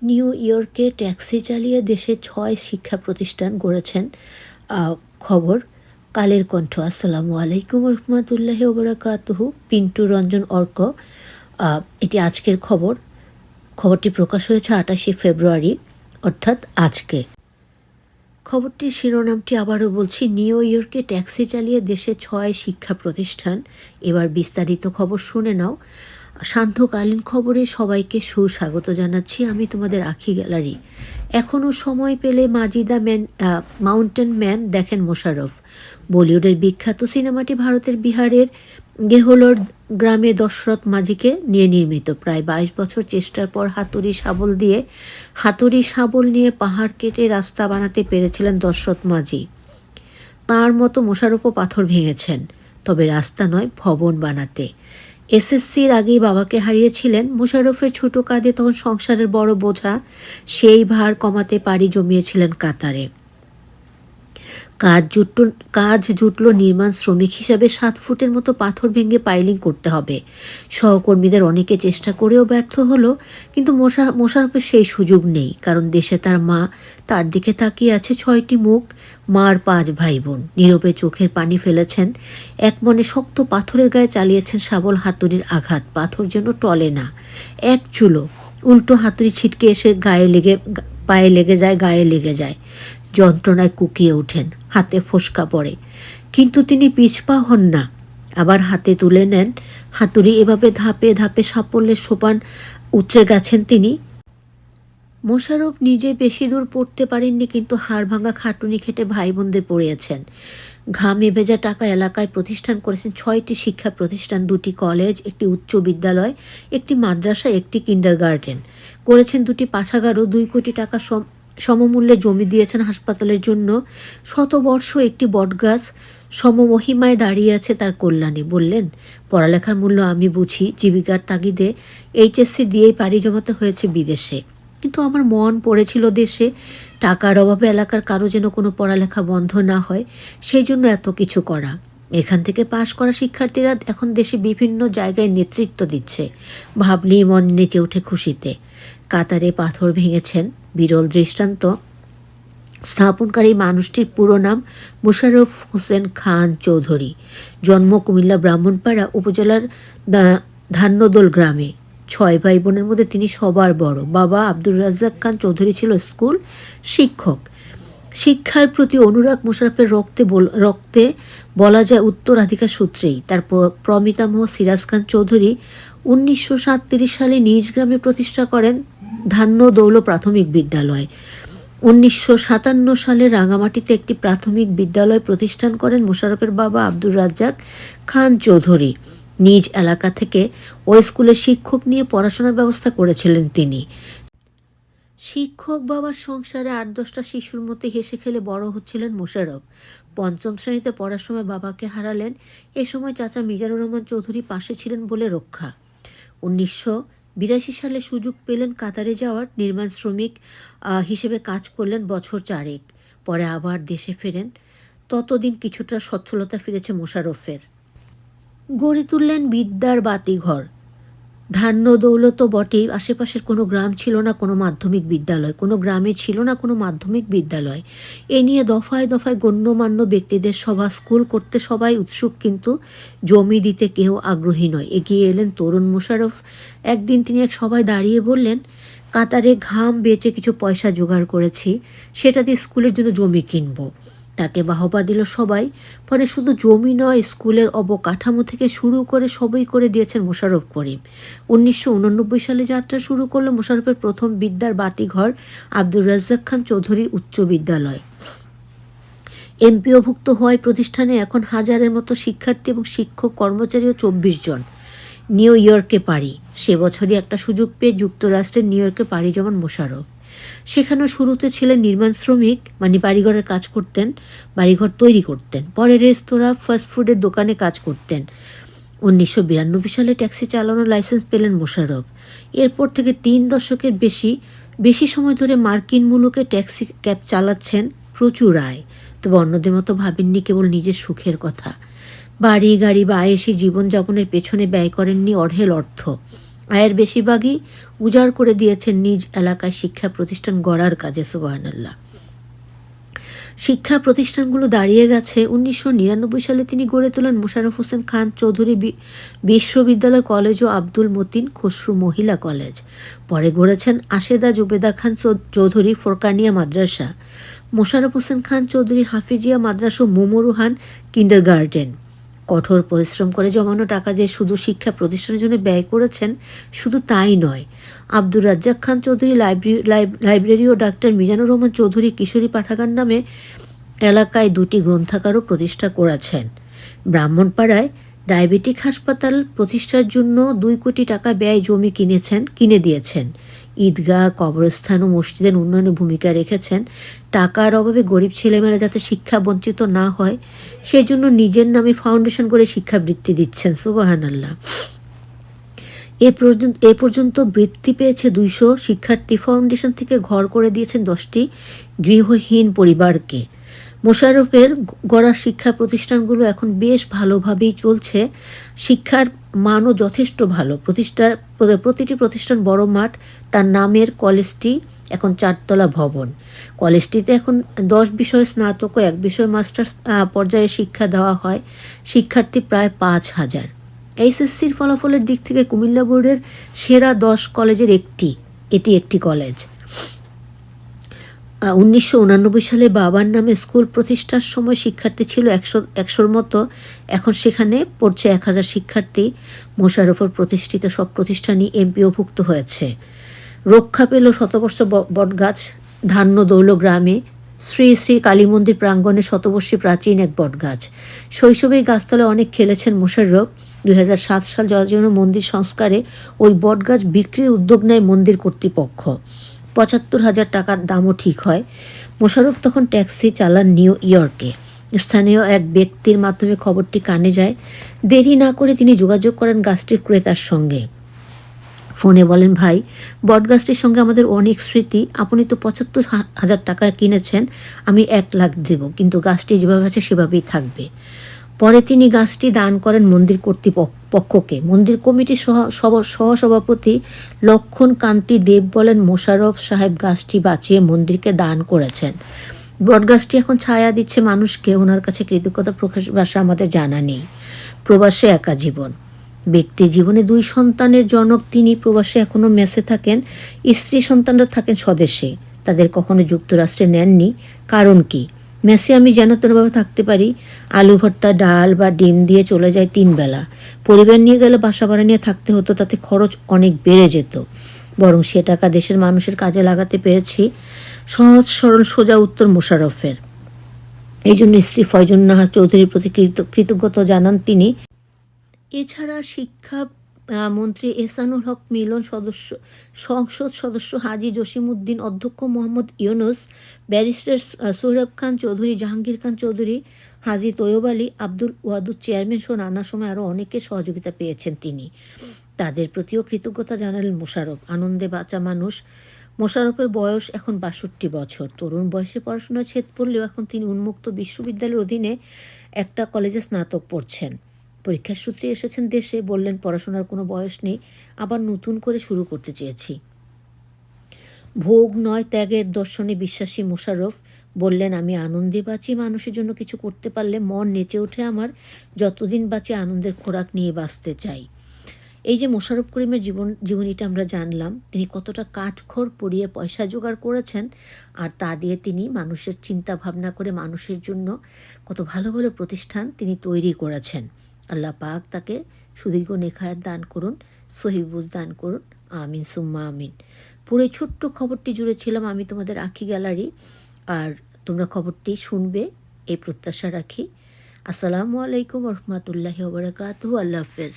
New ইয়র্কে taxi চালিয়ে দেশে ৬ শিক্ষা প্রতিষ্ঠান গড়েছেন। খবর কালের কণ্ঠ। আসসালামু আলাইকুম রহমতুল্লাহি ওবরাকাতুহু। পিন্টু রঞ্জন অর্ক। এটি আজকের খবর। খবরটি প্রকাশ হয়েছে ২৮শে ফেব্রুয়ারি, অর্থাৎ আজকে। খবরটির শিরোনামটি আবারও বলছি, নিউ ইয়র্কে ট্যাক্সি চালিয়ে দেশে ৬ শিক্ষা প্রতিষ্ঠান। এবার বিস্তারিত খবর শুনে নাও। সান্ধ্যকালীন খবরে সবাইকে সুস্বাগত জানাচ্ছি। আমি তোমাদের আখি গ্যালারি। এখনও সময় পেলে মাজিদা মাউন্টেন ম্যান দেখেন মোশাররফ। বলিউডের বিখ্যাত সিনেমাটি ভারতের বিহারের গেহলোর গ্রামে দশরথ মাঝিকে নিয়ে নির্মিত। প্রায় ২২ বছর চেষ্টার পর হাতুড়ি শাবল নিয়ে পাহাড় কেটে রাস্তা বানাতে পেরেছিলেন দশরথ মাঝি। তাঁর মতো মোশাররফও পাথর ভেঙেছেন, তবে রাস্তা নয়, ভবন বানাতে। এসএসসির আগেই বাবাকে হারিয়েছিলেন। মোশাররফের ছোট কাঁধে তখন সংসারের বড় বোঝা। সেই ভার কমাতে পাড়ি জমিয়েছিলেন কাতারে। কাজ জুটল নির্মাণ শ্রমিক হিসাবে। ৭ ফুটের মতো পাথর ভেঙে পাইলিং করতে হবে। সহকর্মীদের অনেকে চেষ্টা করেও ব্যর্থ হলো, কিন্তু মোশাররফের সেই সুযোগ নেই, কারণ দেশে তার মা। তার দিকে তাকিয়ে আছে ৬টি মুখ, মার ৫ ভাই বোন। নীরবে চোখের পানি ফেলেছেন, এক মনে শক্ত পাথরের গায়ে চালিয়েছেন শাবল হাতুড়ির আঘাত। পাথর যেন টলে না, এক চুলো। উল্টো হাতুড়ি ছিটকে এসে পায়ে লেগে যায়, গায়ে লেগে যায়। যন্ত্রণায় কুকিয়ে ওঠেন, হাতে ফোসকা পড়ে, কিন্তু তিনি পিছপা হন না। আবার হাতে তুলে নেন হাতুড়ি। এভাবে ধাপে ধাপে সাফল্যের সোপান উতরে গেছেন তিনি। মোশাররফ নিজে বেশি দূর পড়তে পারেননি, কিন্তু হাড় ভাঙা খাটুনি খেটে ভাই বোনদের পড়িয়েছেন। ঘামে ভেজা টাকা এলাকায় প্রতিষ্ঠান করেছেন ৬টি শিক্ষা প্রতিষ্ঠান, ২টি কলেজ, একটি উচ্চ বিদ্যালয়, একটি মাদ্রাসা, একটি কিন্ডারগার্টেন। করেছেন ২টি পাঠাগারও। ২ কোটি টাকা সমমূল্যে জমি দিয়েছেন হাসপাতালের জন্য। শতবর্ষ একটি বটগাছ সমমহিমায় দাঁড়িয়ে আছে তার কল্যাণে। বললেন, পড়ালেখার মূল্য আমি বুঝি। জীবিকার তাগিদে এইচএসসি দিয়েই পাড়ি জমাতে হয়েছে বিদেশে, কিন্তু আমার মন পড়েছিল দেশে। টাকার অভাবে এলাকার কারো যেন কোনো পড়ালেখা বন্ধ না হয়, সেই জন্য এত কিছু করা। এখান থেকে পাশ করা শিক্ষার্থীরা এখন দেশে বিভিন্ন জায়গায় নেতৃত্ব দিচ্ছে। ভাবলেই মন নেচে ওঠে খুশিতে। কাতারে পাথর ভেঙেছেন, বিরল দৃষ্টান্ত। স্থাপনকারী মানুষটির পুরো নাম মোশাররফ হোসেন খান চৌধুরী। জন্ম কুমিল্লা ব্রাহ্মণপাড়া উপজেলার ধান্যদোল গ্রামে। ৬ ভাই বোনের মধ্যে তিনি সবার বড়। বাবা আব্দুর রাজ্জাক খান চৌধুরী ছিল স্কুল শিক্ষক। শিক্ষার প্রতি অনুরাগ মোশাররফের রক্তে বলা যায় উত্তরাধিকার সূত্রেই। তার প্রমিতামহ সিরাজ খান চৌধুরী ১৯৩৭ সালে নিজ গ্রামে প্রতিষ্ঠা করেন ধান্যদৌল প্রাথমিক বিদ্যালয়। ১৯৫৭ সালে রাঙামাটিতে একটি প্রাথমিক বিদ্যালয় প্রতিষ্ঠান করেন মোশাররফের বাবা আব্দুর রাজ্জাক খান চৌধুরী। নিজ এলাকা থেকে ওই স্কুলের শিক্ষক নিয়ে পড়াশোনার ব্যবস্থা করেছিলেন তিনি। শিক্ষক বাবার সংসারে ৮-১০টা শিশুর মতো হেসে খেলে বড় হচ্ছিলেন মোশাররফ। ৫ম শ্রেণীতে পড়ার সময় বাবাকে হারালেন। এ সময় চাচা মিজানুর রহমান চৌধুরী পাশে ছিলেন বলে রক্ষা। ১৯৮২ সালে সুযোগ পেলেন কাতারে যাওয়ার। নির্মাণ শ্রমিক হিসেবে কাজ করলেন বছর ৪ পরে আবার দেশে ফেরেন। ততদিন কিছুটা সচ্ছলতা ফিরেছে মোশাররফের। গড়ে তুললেন বিদ্যার বাতিঘর। ধান্যদৌল তো বটেই, আশেপাশের কোনো গ্রাম ছিল না কোনো মাধ্যমিক বিদ্যালয়, কোনো গ্রামে ছিল না কোনো মাধ্যমিক বিদ্যালয়। এ নিয়ে দফায় দফায় গণ্যমান্য ব্যক্তিদের সভা, স্কুল করতে সবাই উৎসুক, কিন্তু জমি দিতে কেউ আগ্রহী নয়। এগিয়ে এলেন তরুণ মোশাররফ। একদিন তিনি এক সভায় দাঁড়িয়ে বললেন, কাতারে ঘাম বেচে কিছু পয়সা জোগাড় করেছি, সেটা দিয়ে স্কুলের জন্য জমি কিনব। তাকে বাহবা দিল সবাই। পরে শুধু জমি নয়, স্কুলের অবকাঠামো থেকে শুরু করে সবই করে দিয়েছেন মোশাররফ করিম। ১৯৮৯ সালে যাত্রা শুরু করলো মোশাররফের প্রথম বিদ্যার বাতিঘর আব্দুর রাজ্জাক খান চৌধুরীর উচ্চ বিদ্যালয়। এমপিওভুক্ত হওয়ায় প্রতিষ্ঠানে এখন হাজারের মতো শিক্ষার্থী এবং শিক্ষক কর্মচারীও ২৪ জন। নিউ ইয়র্কে পাড়ি। সে বছরই একটা সুযোগ পেয়ে যুক্তরাষ্ট্রের নিউ ইয়র্কে পাড়ি জমান মোশাররফ। সেখানেও শুরুতে ছিলেন নির্মাণ শ্রমিক, মানে বাড়িঘরের কাজ করতেন, বাড়িঘর তৈরি করতেন। পরে রেস্তোরাঁ, ফাস্টফুডের দোকানে কাজ করতেন। ১৯৯২ সালে ট্যাক্সি চালানোর লাইসেন্স পেলেন মোশাররফ। এরপর থেকে ৩ দশকের বেশি সময় ধরে মার্কিন মুলুকে ট্যাক্সি ক্যাব চালাচ্ছেন। প্রচুর আয়, তবে অন্যদের মতো ভাবেননি কেবল নিজের সুখের কথা। বাড়ি গাড়ি বা আয়েসি জীবনযাপনের পেছনে ব্যয় করেননি অঢেল অর্থ। আয়ের বেশিরভাগই উজাড় করে দিয়েছেন নিজ এলাকায় শিক্ষা প্রতিষ্ঠান গড়ার কাজে। সুবহানাল্লাহ। শিক্ষা প্রতিষ্ঠানগুলো দাঁড়িয়ে গেছে। 1999 সালে তিনি গড়ে তোলেন মোশাররফ হোসেন খান চৌধুরী বিশ্ববিদ্যালয় কলেজ ও আব্দুল মতিন খসরু মহিলা কলেজ। পরে গড়েছেন আশেদা জুবেদা খান চৌধুরী ফোরকানিয়া মাদ্রাসা, মোশাররফ হোসেন খান চৌধুরী হাফিজিয়া মাদ্রাসা ও মোমরুহান কিন্ডারগার্টেন। কঠোর পরিশ্রম করে জমানো টাকা যে শুধু শিক্ষা প্রতিষ্ঠানের জন্য ব্যয় করেছেন, শুধু তাই নয়, আব্দুর রাজ্জাক খান চৌধুরী লাইব্রেরি ও ডাক্তার মিজানুর রহমান চৌধুরী কিশোরী পাঠাগার নামে এলাকায় 2টি গ্রন্থাগারও প্রতিষ্ঠা করেছেন। ব্রাহ্মণপাড়ায় ডায়াবেটিক হাসপাতাল প্রতিষ্ঠার জন্য 2 কোটি টাকা ব্যয় জমি কিনে দিয়েছেন। ঈদগাহ, কবরস্থান ও মসজিদের উন্নয়নে ভূমিকা রেখেছেন। টাকার অভাবে গরিব ছেলেমেয়েরা যাতে শিক্ষা বঞ্চিত না হয় সেই জন্য নিজের নামে ফাউন্ডেশন করে শিক্ষাবৃত্তি দিচ্ছেন। সুবহানাল্লাহ। এ পর্যন্ত বৃত্তি পেয়েছে 200 শিক্ষার্থী। ফাউন্ডেশন থেকে ঘর করে দিয়েছেন 10টি গৃহহীন পরিবারকে। মোশাররফের গড়া শিক্ষা প্রতিষ্ঠানগুলো এখন বেশ ভালোভাবেই চলছে। শিক্ষার মানও যথেষ্ট ভালো। প্রতিটি প্রতিষ্ঠান বড় মাঠ। তার নামের কলেজটি এখন 4 তলা ভবন। কলেজটিতে এখন 10 বিষয়ে স্নাতক ও 1 বিষয়ে মাস্টার্স পর্যায়ে শিক্ষা দেওয়া হয়। শিক্ষার্থী প্রায় 5,000। এইচএসসির ফলাফলের দিক থেকে কুমিল্লা বোর্ডের সেরা 10 কলেজের এটি একটি কলেজ। 1989 সালে বাবার নামে স্কুল প্রতিষ্ঠার সময় শিক্ষার্থী ছিল 100-100-র মতো। এখন সেখানে পড়ছে 1000 শিক্ষার্থী। মোশাররফের প্রতিষ্ঠিত সব প্রতিষ্ঠানই এমপিওভুক্ত হয়েছে। রক্ষা পেল শতবর্ষ বটগাছ। ধান্য দৌল গ্রামে শ্রী শ্রী কালী মন্দির প্রাঙ্গণে শতবর্ষী প্রাচীন এক বটগাছ। শৈশবেই গাছতলায় অনেক খেলেছেন মোশাররফ। 2007 সাল জরাজীর্ণ মন্দির সংস্কারে ওই বটগাছ বিক্রির উদ্যোগ নেয় মন্দির কর্তৃপক্ষ। 75,000 টাকার দামও ঠিক হয়। মোশাররফ তখন ট্যাক্সি চালান নিউ ইয়র্কে। স্থানীয় এক ব্যক্তির মাধ্যমে খবরটি কানে যায়। দেরি না করে তিনি যোগাযোগ করেন গাছটির ক্রেতার সঙ্গে। ফোনে বলেন, ভাই, বটগাছটির সঙ্গে আমাদের অনেক স্মৃতি। আপনি তো 75,000 টাকা কিনেছেন, আমি 1 লাখ দেব, কিন্তু গাছটি যেভাবে আছে সেভাবেই থাকবে। পরে তিনি গাছটি দান করেন মন্দির কর্তৃপক্ষকে। মন্দির কমিটির সহসভাপতি লক্ষণ কান্তি দেব বলেন, মোশাররফ সাহেব গাছটি বাঁচিয়ে মন্দিরকে দান করেছেন। বটগাছটি এখন ছায়া দিচ্ছে মানুষকে। ওনার কাছে কৃতজ্ঞতা প্রকাশ ভাষা আমাদের জানা নেই। প্রবাসে একা জীবন। ব্যক্তি জীবনে 2 সন্তানের জনক তিনি। প্রবাসে এখনও মেসে থাকেন। স্ত্রী সন্তানরা থাকেন স্বদেশে। তাদের কখনো যুক্তরাষ্ট্রে নেননি। কারণ কি? মেসে আমি যেন তেনভাবে থাকতে পারি। আলু ভর্তা, ডাল বা ডিম দিয়ে চলে যায় 3 বেলা। পরিবার নিয়ে গেলে বাসা ভাড়া নিয়ে থাকতে হতো, তাতে খরচ অনেক বেড়ে যেত। বরং সে টাকা দেশের মানুষের কাজে লাগাতে পেরেছি। সহজ সরল সোজা উত্তর মোশাররফের। এই জন্য স্ত্রী ফয়জুন নাহার চৌধুরীর প্রতি কৃতজ্ঞতা জানান তিনি। এছাড়া শিক্ষা মন্ত্রী এহসানুল হক মিলন, সংসদ সদস্য হাজী জসিমউদ্দিন, অধ্যক্ষ মোহাম্মদ ইউনুস, ব্যারিস্টার সোহরাব খান চৌধুরী, জাহাঙ্গীর খান চৌধুরী, হাজী তৈয়ব আলী, আব্দুল ওয়াদুদ চেয়ারম্যান সহ নানা সময় আরও অনেকের সহযোগিতা পেয়েছেন তিনি। তাদের প্রতিও কৃতজ্ঞতা জানালেন মোশাররফ। আনন্দে বাঁচা মানুষ। মোশাররফের বয়স এখন 62 বছর। তরুণ বয়সে পড়াশোনার ছেদ পড়লেও এখন তিনি উন্মুক্ত বিশ্ববিদ্যালয়ের অধীনে একটা কলেজে স্নাতক পড়ছেন। পরীক্ষার সূত্রে এসেছেন দেশে। বললেন, পড়াশোনার কোনো বয়স নেই, আবার নতুন করে শুরু করতে চেয়েছি। ভোগ নয় ত্যাগের দর্শনে বিশ্বাসী মোশাররফ বললেন, আমি আনন্দে বাঁচি। মানুষের জন্য কিছু করতে পারলে মন নেচে ওঠে আমার। যতদিন বাঁচি আনন্দের খোরাক নিয়ে বাঁচতে চাই। এই যে মোশাররফ করিমের জীবনীটা আমরা জানলাম, তিনি কতটা কাঠখড় পুড়িয়ে পয়সা জোগাড় করেছেন, আর তা দিয়ে তিনি মানুষের চিন্তা ভাবনা করে মানুষের জন্য কত ভালো ভালো প্রতিষ্ঠান তিনি তৈরি করেছেন। আল্লাহ পাক তাকে সুদীর্ঘ নেখায়াত দান করুন, সহিবুজ দান করুন। আমিন সুম্মা আমিন। পুরো ছোট্ট খবরটি জুড়ে ছিলাম আমি তোমাদের আখি গ্যালারি। আর তোমরা খবরটি শুনবে এই প্রত্যাশা রাখি। আসসালামু আলাইকুম রহমতুল্লাহি ওয়া বারাকাতুহু। আল্লাহ হাফেজ।